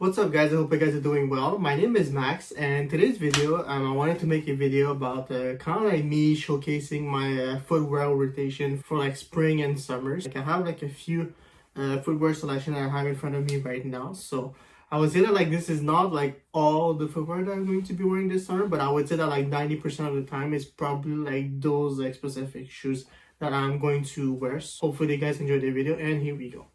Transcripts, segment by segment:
What's up guys, I hope you guys are doing well. My name is Max and today's video I wanted to make a video about kind of like me showcasing my footwear rotation for like spring and summers. Like I have like a few footwear selection that I have in front of me right now. So I would say that like this is not like all the footwear that I'm going to be wearing this summer, but I would say that like 90% of the time is probably like those like specific shoes that I'm going to wear. So hopefully you guys enjoyed the video and here we go.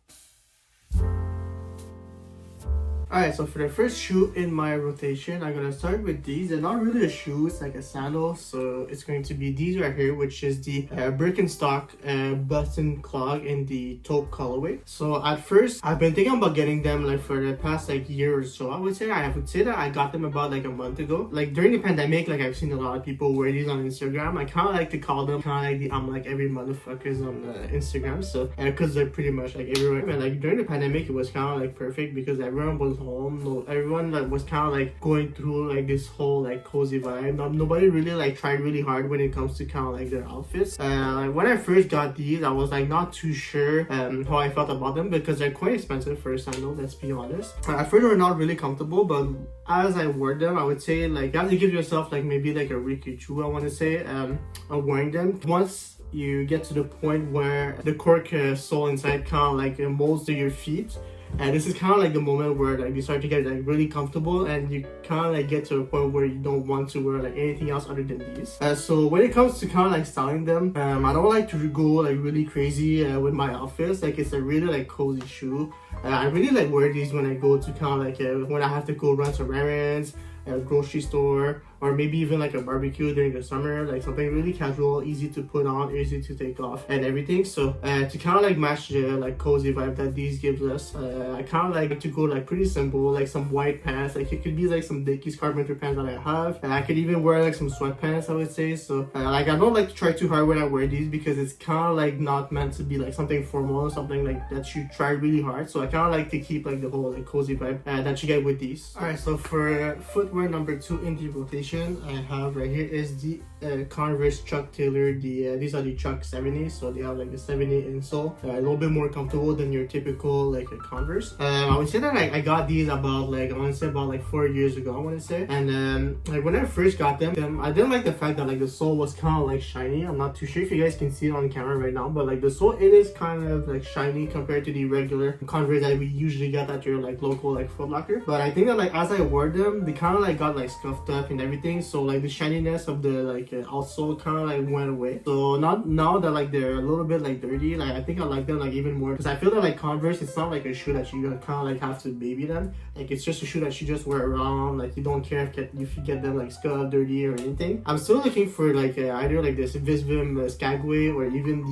Alright, so for the first shoe in my rotation, I'm gonna start with these. They're not really a shoe, it's like a sandal. So it's going to be these right here, which is the Birkenstock button clog in the taupe colorway. So at first, I've been thinking about getting them like for the past like year or so. I would say that I got them about like a month ago. Like during the pandemic, like I've seen a lot of people wear these on Instagram. I kind of like to call them kind of like the I'm like every motherfuckers on Instagram. So because they're pretty much like everywhere. And like during the pandemic, it was kind of like perfect because everyone was home. No, everyone like was kind of like going through like this whole like cozy vibe. Nobody really like tried really hard when it comes to kind of like their outfits. Like when I first got these, I was like not too sure how I felt about them because they're quite expensive for a sandal, let's be honest. At first they were not really comfortable, but as I wore them, I would say like you have to give yourself like maybe like a week or two, I want to say, of wearing them. Once you get to the point where the cork sole inside kind of like molds to your feet, and this is kind of like the moment where like you start to get like really comfortable and you kind of like get to a point where you don't want to wear like anything else other than these. So when it comes to kind of like styling them, I don't like to go like really crazy with my outfits. Like it's a really like cozy shoe. I really like wear these when I go to kind of like when I have to go run some errands, a grocery store, or maybe even like a barbecue during the summer, like something really casual, easy to put on, easy to take off and everything. So to kind of like match the like cozy vibe that these gives us, I kind of like to go like pretty simple, like some white pants. Like it could be like some Dickies carpenter pants that I have. I could even wear like some sweatpants, I would say. So like I don't like to try too hard when I wear these because it's kind of like not meant to be like something formal or something like that you try really hard. So I kind of like to keep like the whole like cozy vibe that you get with these. Alright, so for footwear number 2 in the rotation, I have right here is the Converse Chuck tailored. These are the Chuck 70, so they have like the 70 insole, a little bit more comfortable than your typical like a Converse. I would say that I got these about like I want to say about like 4 years ago, I want to say. And like when I first got them, I didn't like the fact that like the sole was kind of like shiny. I'm not too sure if you guys can see it on camera right now, but like the sole, it is kind of like shiny compared to the regular Converse that we usually get at your like local like Foot Locker. But I think that like as I wore them, they kind of like got like scuffed up and everything. So like the shininess of the like outsole kind of like went away. So not now that like they're a little bit like dirty, like I think I like them like even more because I feel that like Converse, it's not like a shoe that you kind of like have to baby them. Like it's just a shoe that you just wear around. Like you don't care if you get them like scuffed, dirty or anything. I'm still looking for like either like this Visvim Skagway or even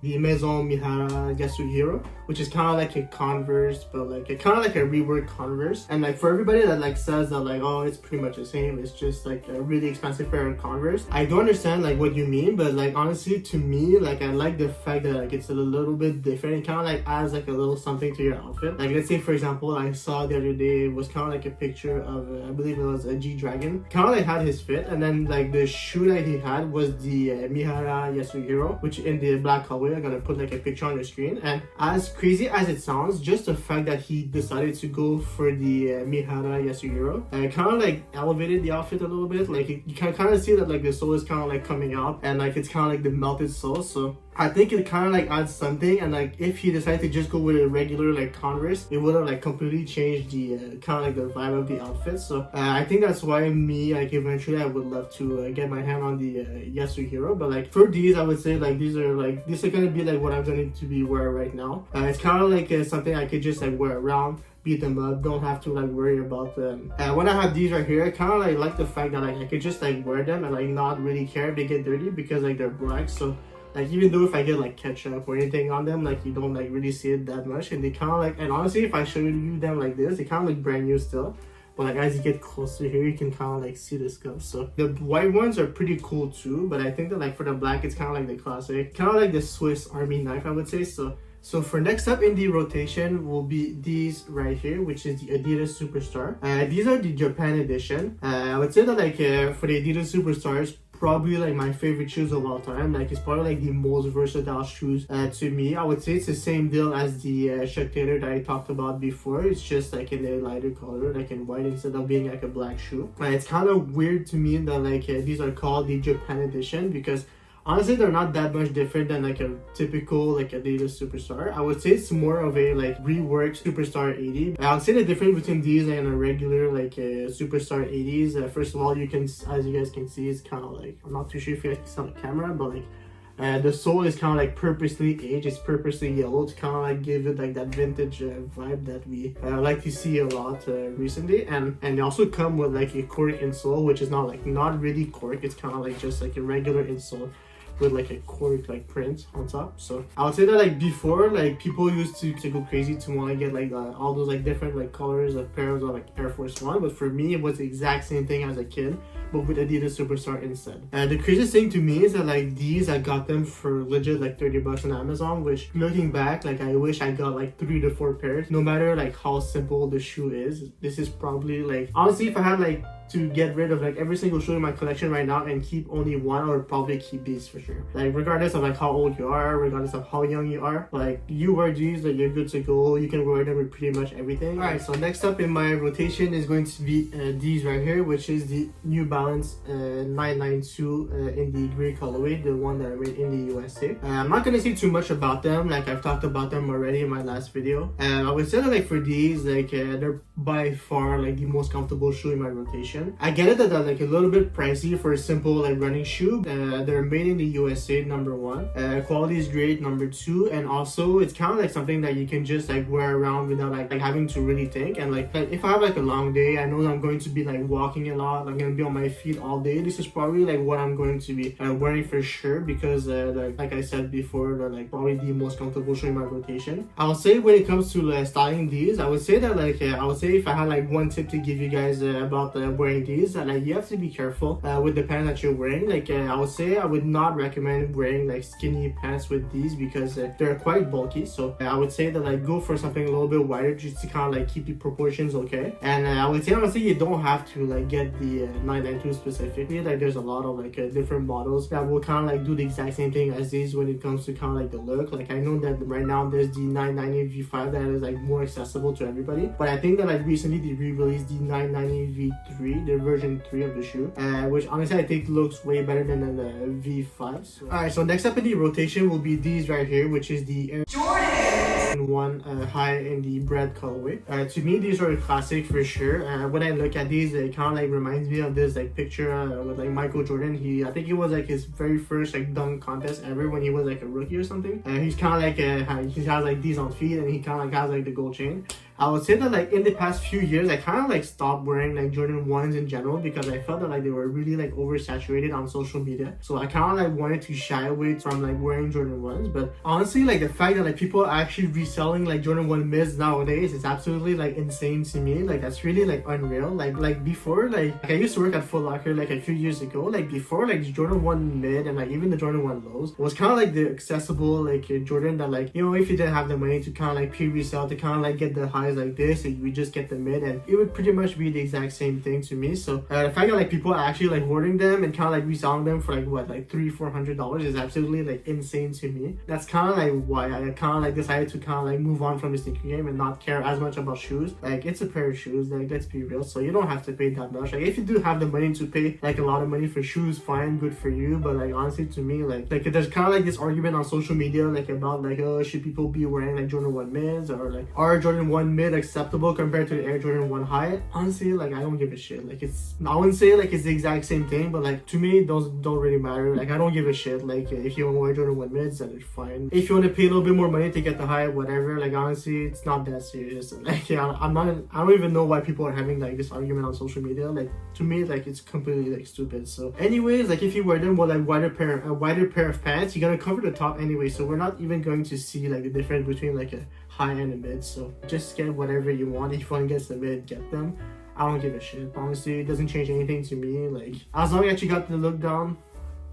the Maison Mihara Yasuhiro, which is kind of like a Converse, but like kind of like a reworked Converse. And like for everybody that like says that like, oh, it's pretty much the same, it's just like a really expensive pair of Converse, I don't understand like what you mean, but like honestly to me, like I like the fact that like it's a little bit different. It kind of like adds like a little something to your outfit. Like let's say for example, I saw the other day, it was kind of like a picture of I believe it was a G-Dragon, kind of like had his fit, and then like the shoe that he had was the Mihara Yasuhiro, which in the black colorway. I'm gonna put like a picture on the screen, and as crazy as it sounds, just the fact that he decided to go for the Mihara Yasuhiro kind of like elevated the outfit a little bit. Like you can kind of see that like the sole is kind of like coming out and like it's kind of like the melted sole. So I think it kind of like adds something, and like if he decided to just go with a regular like Converse, it would have like completely changed the kind of like the vibe of the outfit. So I think that's why me like eventually I would love to get my hand on the Yasuhiro. But like for these, I would say like these are gonna be like what I'm going to be wearing right now. It's kind of like something I could just like wear around, beat them up, don't have to like worry about them. When I have these right here, I kind of like the fact that like I could just like wear them and like not really care if they get dirty because like they're black. So like even though if I get like ketchup or anything on them, like you don't like really see it that much. And they kind of like, and honestly if I show you them like this, they kind of look brand new still. But like as you get closer here, you can kind of like see the scuff. So the white ones are pretty cool too, but I think that like for the black, it's kind of like the classic, kind of like the Swiss Army knife, I would say. So for next up in the rotation will be these right here, which is the Adidas Superstar. These are the Japan edition. I would say that like for the Adidas Superstars, probably like my favorite shoes of all time. Like it's probably like the most versatile shoes to me. I would say it's the same deal as the Chuck Taylor that I talked about before. It's just like in a lighter color, like in white instead of being like a black shoe. It's kind of weird to me that like these are called the Japan edition, because honestly, they're not that much different than like a typical like Adidas Superstar. I would say it's more of a like reworked Superstar 80. I would say the difference between these and a regular like Superstar 80s. First of all, you can, as you guys can see, it's kind of like, I'm not too sure if you guys can see on the camera, but like the sole is kind of like purposely aged. It's purposely yellow to kind of like give it like that vintage vibe that we like to see a lot recently. And they also come with like a cork insole, which is not really cork. It's kind of like just like a regular insole with like a cork like print on top. So I would say that like before, like people used to go crazy to want to get like all those like different like colors of pairs of like Air Force One, but for me it was the exact same thing as a kid, but with Adidas Superstar instead. The craziest thing to me is that like these, I got them for legit like 30 bucks on Amazon, which looking back, like I wish I got like 3 to 4 pairs. No matter like how simple the shoe is, this is probably like, honestly, if I had like to get rid of like every single shoe in my collection right now and keep only one, I would probably keep these for sure. Like regardless of like how old you are, regardless of how young you are, like you wear these, like you're good to go. You can wear them with pretty much everything. Alright, so next up in my rotation is going to be these right here, which is the New Balance 992 in the gray colorway, the one that I made in the USA. I'm not gonna say too much about them, like I've talked about them already in my last video. I would say that like for these, like they're by far like the most comfortable shoe in my rotation. I get it that they're like a little bit pricey for a simple like running shoe. They're made in the USA, number 1. Quality is great, number 2, and also it's kind of like something that you can just like wear around without like having to really think. And like if I have like a long day, I know that I'm going to be like walking a lot, I'm gonna be on my feet all day, this is probably like what I'm going to be wearing for sure, because like I said before, they're like probably the most comfortable shoe in my rotation. I would say when it comes to styling these, I would say that like I would say if I had like one tip to give you guys about wearing these, like you have to be careful with the pants that you're wearing. Like I would say I would not recommend wearing like skinny pants with these, because they're quite bulky. So I would say that like go for something a little bit wider just to kind of like keep the proportions okay. And I would say honestly, you don't have to like get the 992 specifically. Like there's a lot of like different models that will kind of like do the exact same thing as these when it comes to kind of like the look. Like I know that right now there's the 990 V5 that is like more accessible to everybody, but I think that like recently they re-released the 990 V3, the version 3 of the shoe, which honestly I think looks way better than the V5. So. Alright, so next up in the rotation will be these right here, which is the Air Jordan 1 high in the Bred colorway. To me, these are a classic for sure. When I look at these, it kind of like reminds me of this like picture with like Michael Jordan. I think it was like his very first like dunk contest ever when he was like a rookie or something. He's kind of like he has like these on feet, and he kind of like has like the gold chain. I would say that like in the past few years, I kind of like stopped wearing like Jordan 1s in general, because I felt that like they were really like oversaturated on social media. So I kind of like wanted to shy away from like wearing Jordan 1s. But honestly, like the fact that like people are actually reselling like Jordan 1 mids nowadays is absolutely like insane to me. Like that's really like unreal. Like before, like I used to work at Foot Locker like a few years ago. Like before, like the Jordan 1 mid and like even the Jordan 1 lows was kind of like the accessible like Jordan that like, you know, if you didn't have the money to kind of like pre-resell to kind of like get the highs like this, and we just get the mid, and it would pretty much be the exact same thing to me. So the fact that like people are actually like hoarding them and kind of like reselling them for like what, like $300-400 is absolutely like insane to me. That's kind of like why I kind of like decided to kind of like move on from the sneaker game and not care as much about shoes. Like it's a pair of shoes, like let's be real, so you don't have to pay that much. Like if you do have the money to pay like a lot of money for shoes, fine, good for you. But like honestly, to me, like there's kind of like this argument on social media like about like, oh, should people be wearing like Jordan 1 mids, or like are Jordan 1 mid acceptable compared to the Air Jordan 1 high? Honestly, like I don't give a shit. Like it's, I wouldn't say like it's the exact same thing, but like to me those don't really matter. Like I don't give a shit. Like if you want to wear Jordan 1 mids, then it's fine. If you want to pay a little bit more money to get the high, whatever, like honestly it's not that serious. Like yeah, I don't even know why people are having like this argument on social media. Like to me, like it's completely like stupid. So anyways, like if you wear them with like a wider pair of pants, you're gonna cover the top anyway, so we're not even going to see like the difference between like a high and a mid. So just get whatever you want. If you want to get the mid, get them. I don't give a shit. Honestly, it doesn't change anything to me. Like as long as you got the look down,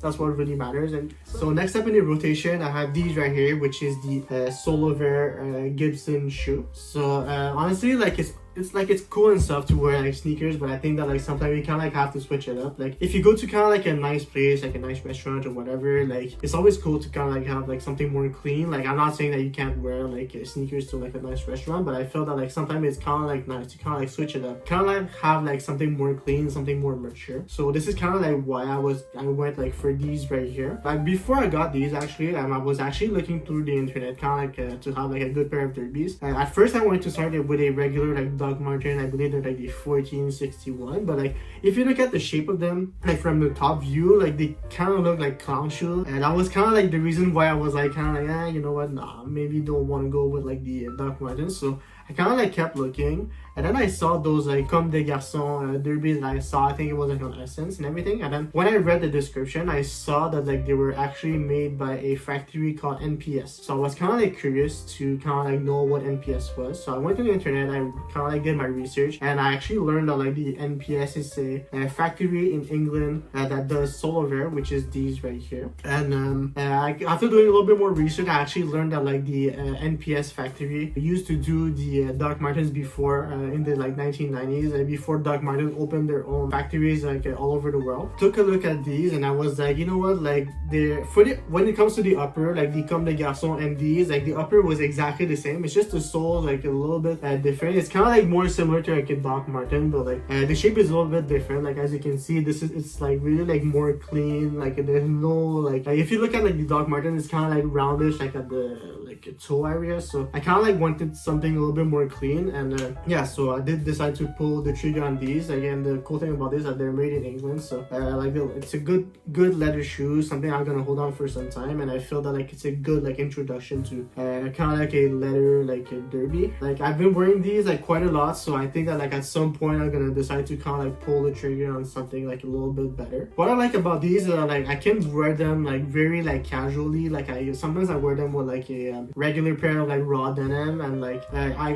that's what really matters. And so next up in the rotation, I have these right here, which is the Solovair Gibson shoe. So honestly, like it's it's cool and stuff to wear like sneakers, but I think that like sometimes you kind of like have to switch it up. Like if you go to kind of like a nice place, like a nice restaurant or whatever, like it's always cool to kind of like have like something more clean. Like I'm not saying that you can't wear like sneakers to like a nice restaurant, but I feel that like sometimes it's kind of like nice to kind of like switch it up, kind of like have like something more clean, something more mature. So this is kind of like why I went like for these right here. Like before I got these, actually I was actually looking through the internet kind of like to have like a good pair of derbies. At first I wanted to start it with a regular like Doc Marten. I believe they're like the 1461, but like if you look at the shape of them like from the top view, like they kind of look like clown shoes, and that was kind of like the reason why I was like kind of like, you know what, nah, maybe don't want to go with like the Doc Martens. So I kind of like kept looking, and then I saw those like Comme des Garçons derbies that I saw. I think it was like on Essence and everything. And then when I read the description, I saw that like they were actually made by a factory called NPS. So I was kind of like curious to kind of like know what NPS was. So I went to the internet, I kind of like did my research, and I actually learned that like the NPS is a factory in England that does Solovair, which is these right here. And after doing a little bit more research, I actually learned that like the NPS factory used to do the Doc Martens before in the like 1990s, and before Doc Martens opened their own factories like all over the world. Took a look at these, and I was like, you know what, like when it comes to the upper, like the Comme des Garçons and these, like the upper was exactly the same. It's just the sole like a little bit different. It's kind of like more similar to like a Doc Marten, but like the shape is a little bit different. Like as you can see, it's like really like more clean. Like there's no like if you look at like the Doc Marten, it's kind of like roundish like at the like toe area. So I kind of like wanted something a little bit more clean, and yeah, so I did decide to pull the trigger on these. Again, the cool thing about this is that they're made in England, so like it's a good leather shoe, something I'm gonna hold on for some time, and I feel that like it's a good like introduction to kind of like a leather like a derby. Like I've been wearing these like quite a lot, so I think that like at some point I'm gonna decide to kind of like pull the trigger on something like a little bit better. What I like about these is that like I can wear them like very like casually. Like sometimes I wear them with like a regular pair of like raw denim, and like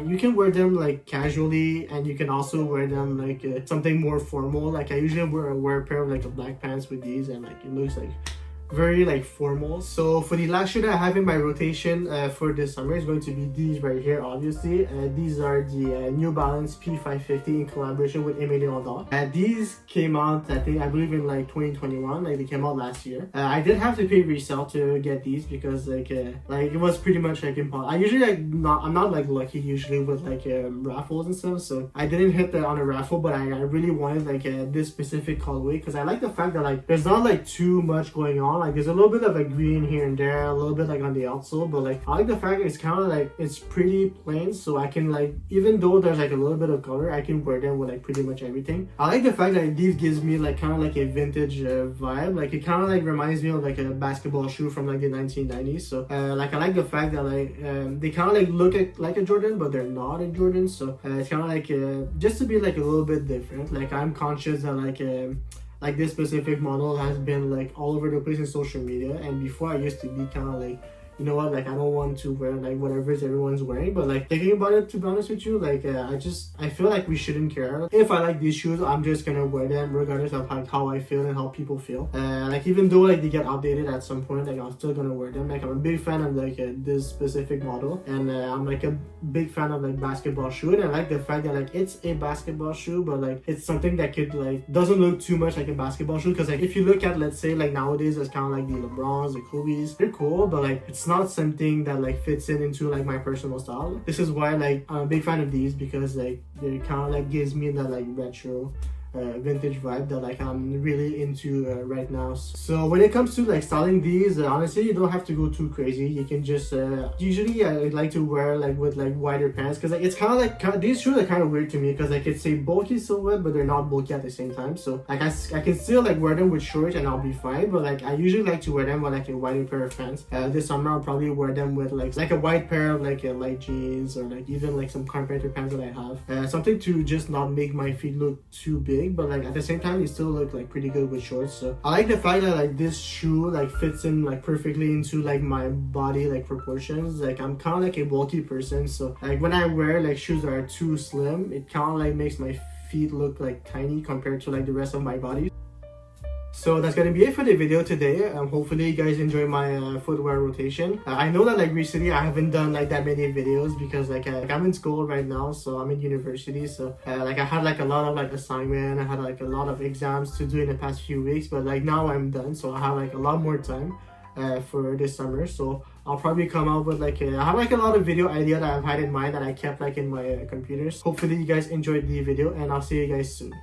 you can wear them like casually, and you can also wear them like something more formal. Like I usually wear a pair of like black pants with these, and like it looks like very like formal. So for the last shoe that I have in my rotation for this summer is going to be these right here. Obviously these are the New Balance P550 in collaboration with Aimé Leon Dore. These came out I believe in like 2021. Like they came out last year. I did have to pay resale to get these because like it was pretty much like impossible. I usually like I'm not like lucky usually with like raffles and stuff, so I didn't hit that on a raffle, but I really wanted like this specific colorway because I like the fact that like there's not like too much going on. Like there's a little bit of a green here and there, a little bit like on the outsole, but like I like the fact that it's kind of like it's pretty plain, so I can like, even though there's like a little bit of color, I can wear them with like pretty much everything. I like the fact that these gives me like kind of like a vintage vibe. Like it kind of like reminds me of like a basketball shoe from like the 1990s. So like I like the fact that like they kind of like look like a Jordan, but they're not a Jordan. So it's kind of like just to be like a little bit different. Like I'm conscious that like this specific model has been like all over the place in social media, and before I used to be kind of like, you know what, like I don't want to wear like whatever everyone's wearing. But like thinking about it, to be honest with you, like I feel like we shouldn't care. If I like these shoes, I'm just gonna wear them regardless of like how I feel and how people feel. Like even though like they get outdated at some point, like I'm still gonna wear them. Like I'm a big fan of like this specific model, and I'm like a big fan of like basketball shoe, and I like the fact that like it's a basketball shoe, but like it's something that could like doesn't look too much like a basketball shoe. Because like if you look at, let's say like nowadays, it's kind of like the LeBrons, the Kobe's, they're cool, but like it's not something that like fits into like my personal style. This is why like I'm a big fan of these, because like they kind of like gives me that like retro vintage vibe that like I'm really into right now. So when it comes to like styling these, honestly you don't have to go too crazy. You can just usually I like to wear like with like wider pants, because like it's kind of like these shoes are kind of weird to me, because like it's a bulky silhouette but they're not bulky at the same time. So like I can still like wear them with shorts and I'll be fine, but like I usually like to wear them with like a wider pair of pants. This summer I'll probably wear them with like a white pair of like light jeans, or like even like some carpenter pants that I have, something to just not make my feet look too big, but like at the same time you still look like pretty good with shorts. So I like the fact that like this shoe like fits in like perfectly into like my body like proportions. Like I'm kind of like a bulky person, so like when I wear like shoes that are too slim, it kind of like makes my feet look like tiny compared to like the rest of my body. So that's gonna be it for the video today. Hopefully you guys enjoy my footwear rotation. I know that like recently I haven't done like that many videos because like I'm in school right now, so I'm in university. So like I had like a lot of like assignment, I had like a lot of exams to do in the past few weeks, but like now I'm done, so I have like a lot more time for this summer. So I'll probably come out with like I have like a lot of video idea that I've had in mind that I kept like in my computers. Hopefully you guys enjoyed the video, and I'll see you guys soon.